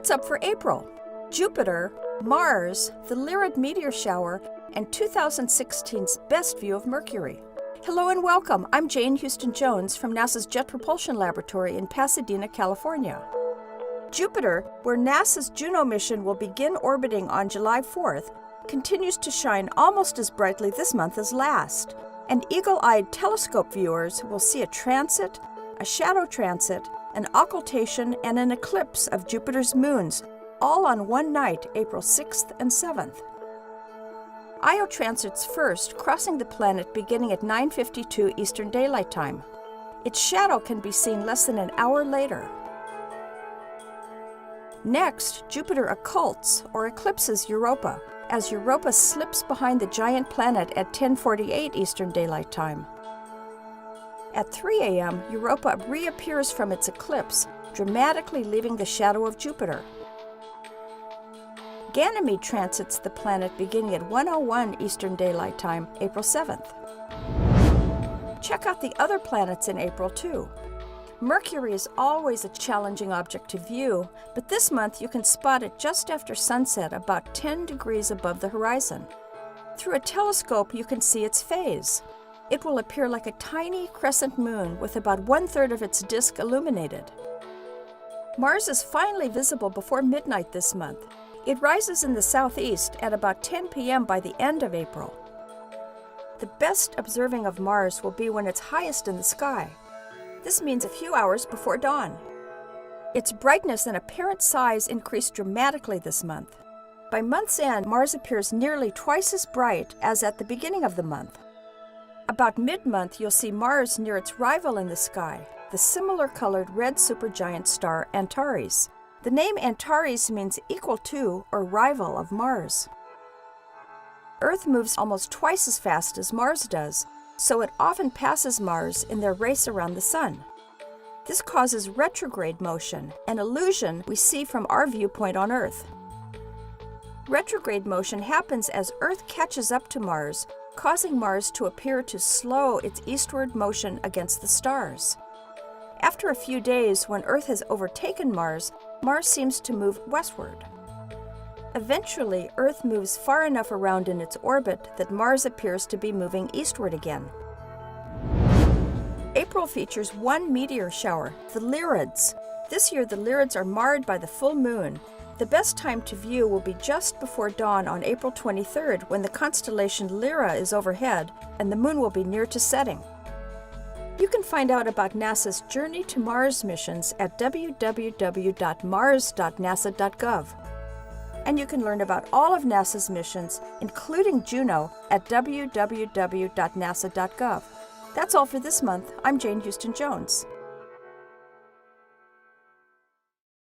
What's up for April? Jupiter, Mars, the Lyrid meteor shower, and 2016's best view of Mercury. Hello and welcome. I'm Jane Houston Jones from NASA's Jet Propulsion Laboratory in Pasadena, California. Jupiter, where NASA's Juno mission will begin orbiting on July 4th, continues to shine almost as brightly this month as last, and eagle-eyed telescope viewers will see a transit, a shadow transit, an occultation, and an eclipse of Jupiter's moons, all on one night, April 6th and 7th. Io transits first, crossing the planet beginning at 9:52 Eastern Daylight Time. Its shadow can be seen less than an hour later. Next, Jupiter occults or eclipses Europa, as Europa slips behind the giant planet at 10:48 Eastern Daylight Time. At 3 a.m., Europa reappears from its eclipse, dramatically leaving the shadow of Jupiter. Ganymede transits the planet beginning at 1:01 Eastern Daylight Time, April 7th. Check out the other planets in April, too. Mercury is always a challenging object to view, but this month you can spot it just after sunset, about 10 degrees above the horizon. Through a telescope, you can see its phase. It will appear like a tiny crescent moon with about 1/3 of its disk illuminated. Mars is finally visible before midnight this month. It rises in the southeast at about 10 p.m. by the end of April. The best observing of Mars will be when it's highest in the sky. This means a few hours before dawn. Its brightness and apparent size increase dramatically this month. By month's end, Mars appears nearly twice as bright as at the beginning of the month. About mid-month, you'll see Mars near its rival in the sky, the similar-colored red supergiant star Antares. The name Antares means equal to or rival of Mars. Earth moves almost twice as fast as Mars does, so it often passes Mars in their race around the Sun. This causes retrograde motion, an illusion we see from our viewpoint on Earth. Retrograde motion happens as Earth catches up to Mars, causing Mars to appear to slow its eastward motion against the stars. After a few days, when Earth has overtaken Mars, Mars seems to move westward. Eventually, Earth moves far enough around in its orbit that Mars appears to be moving eastward again. April features one meteor shower, the Lyrids. This year, the Lyrids are marred by the full moon. The best time to view will be just before dawn on April 23rd, when the constellation Lyra is overhead and the moon will be near to setting. You can find out about NASA's Journey to Mars missions at www.mars.nasa.gov. And you can learn about all of NASA's missions, including Juno, at www.nasa.gov. That's all for this month. I'm Jane Houston Jones.